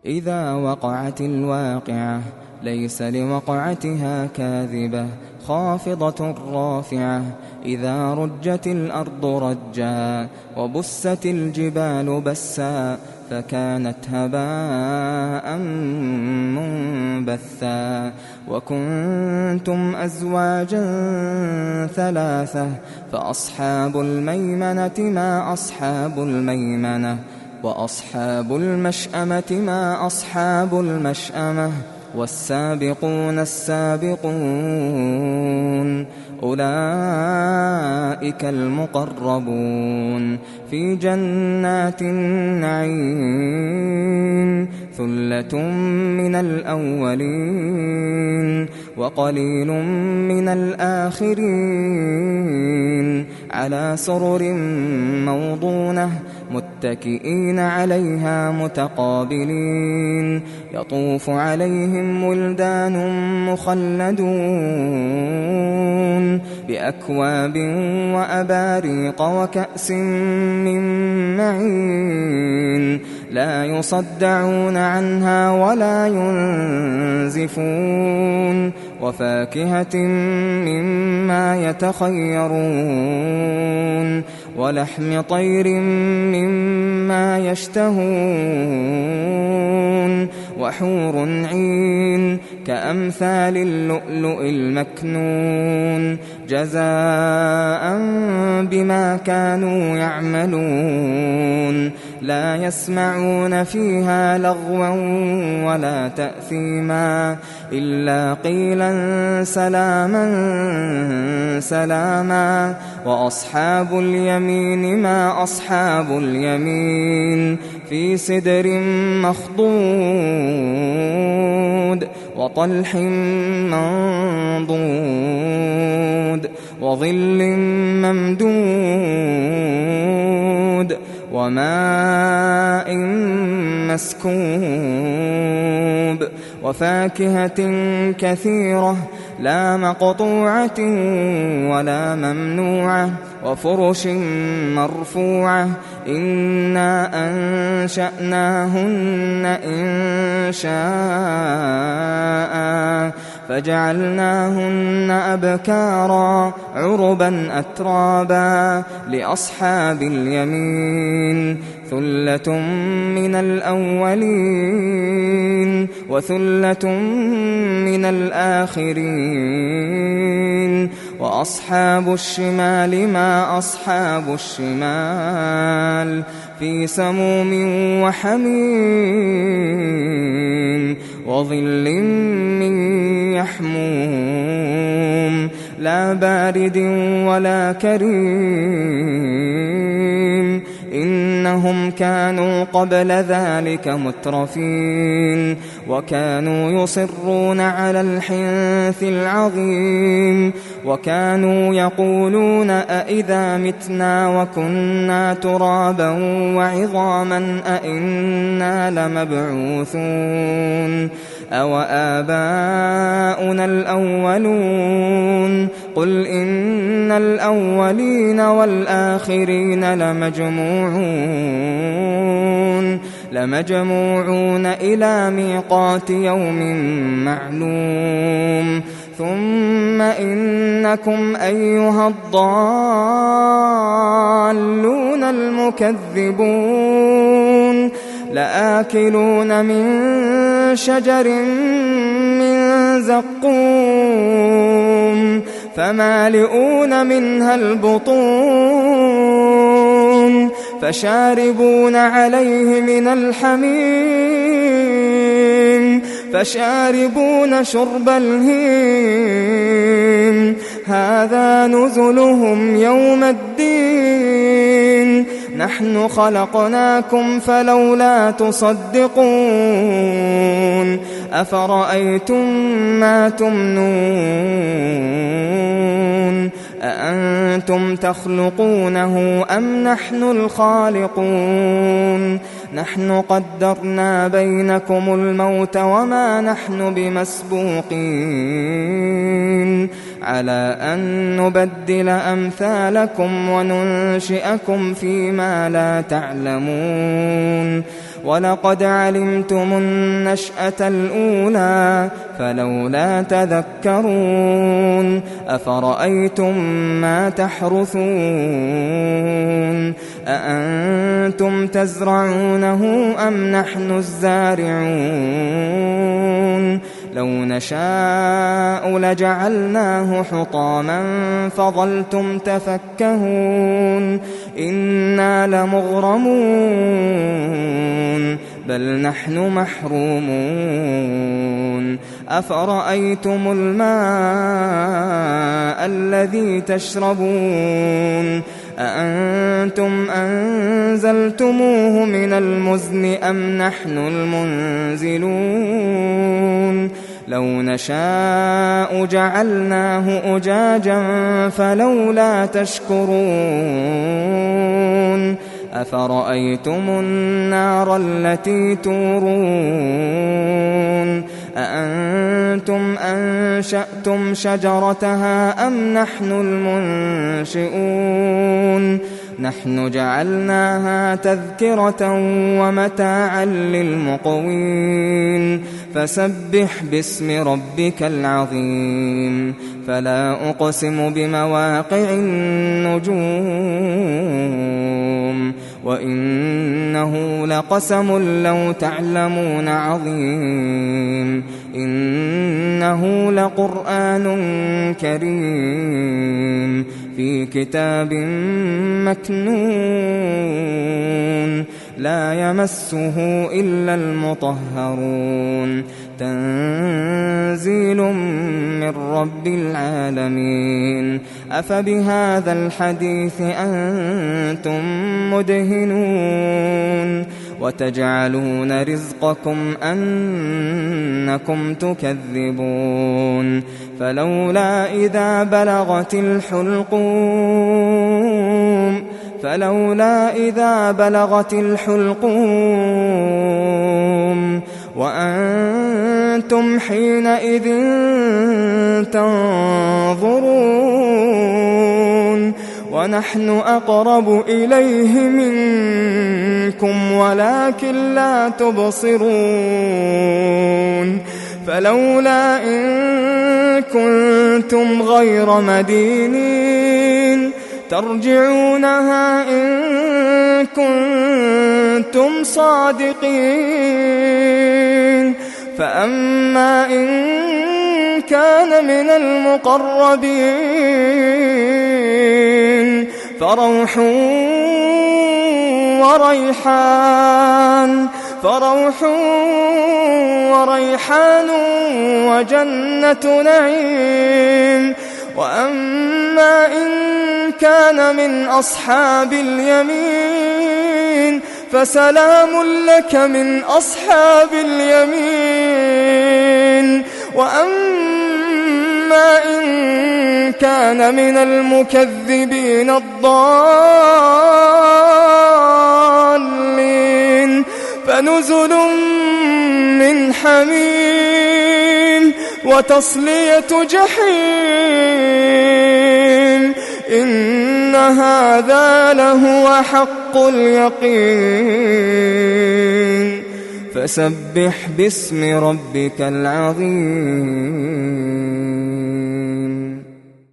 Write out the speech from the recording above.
إذا وقعت الواقعة ليس لوقعتها كاذبة خافضة رافعة إذا رجت الأرض رجا وبست الجبال بسا فكانت هباء منبثا وكنتم أزواجا ثلاثة فأصحاب الميمنة ما أصحاب الميمنة وأصحاب المشأمة ما أصحاب المشأمة والسابقون السابقون أولئك المقربون في جنات النعيم ثلة من الأولين وقليل من الآخرين على سرر موضونة متكئين عليها متقابلين يطوف عليهم ولدان مخلدون بأكواب وأباريق وكأس من معين لا يصدعون عنها ولا ينزفون وفاكهة مما يتخيرون ولحم طير مما يشتهون وحور عين كأمثال اللؤلؤ المكنون جزاء بما كانوا يعملون لا يسمعون فيها لغوا ولا تأثيما إلا قيلا سلاما سلاما وأصحاب اليمين ما أصحاب اليمين في سدر مخضود وطلح منضود وظل ممدود وماء مسكوب وفاكهة كثيرة لا مقطوعة ولا ممنوعة وفرش مرفوعة إنا أنشأناهن إنشاء فجعلناهن أبكارا عربا أترابا لأصحاب اليمين ثلة من الأولين وثلة من الآخرين وأصحاب الشمال ما أصحاب الشمال في سموم وحميم وظل من يحموم لا بارد ولا كريم إنهم كانوا قبل ذلك مترفين وكانوا يصرون على الحنث العظيم وكانوا يقولون أئذا متنا وكنا ترابا وعظاما أئنا لمبعوثون أو آباؤنا الأولون قل إن الأولين والآخرين لمجموعون إلى ميقات يوم معلوم ثم إنكم أيها الضالون المكذبون لآكلون من شجر من زقوم فمالئون منها البطون فشاربون عليه من الحميم فشاربون شرب الهيم هذا نزلهم يوم الدين نحن خلقناكم فلولا تصدقون أفرأيتم ما تمنون أأنتم تخلقونه أم نحن الخالقون نحن قدرنا بينكم الموت وما نحن بمسبوقين على أن نبدل أمثالكم وننشئكم فيما لا تعلمون ولقد علمتم النشأة الأولى فلولا تذكرون أفرأيتم ما تحرثون أأنتم تزرعونه أم نحن الزارعون لو نشاء لجعلناه حطاما فظلتم تفكهون إنا لمغرمون بل نحن محرومون أفرأيتم الماء الذي تشربون أأنتم أنزلتموه من المزن أم نحن المنزلون لو نشاء جعلناه أجاجا فلولا تشكرون أفرأيتم النار التي تورون أأنتم أنشأتم شجرتها أم نحن المنشئون نحن جعلناها تذكرة ومتاعا للمقوين فسبح باسم ربك العظيم فلا أقسم بمواقع النجوم وإنه لقسم لو تعلمون عظيم إنه لقرآن كريم في كتاب مكنون لا يمسه إلا المطهرون تنزيل من رب العالمين أفبهذا الحديث أنتم مدهنون وتجعلون رزقكم أنكم تكذبون فلولا إذا بلغت الحلقوم وأنتم حينئذ تنظرون ونحن أقرب إليه منكم ولكن لا تبصرون فلولا إن كنتم غير مدينين ترجعونها إن كنتم صادقين فأما إن كان من المقربين فروح وريحان وجنة نعيم وأما إن كان من أصحاب اليمين فسلام لك من أصحاب اليمين وأما إن كان من المكذبين الضالين فنزل من حميم وتصلية جحيم إن هذا لهو حق اليقين فسبح باسم ربك العظيم.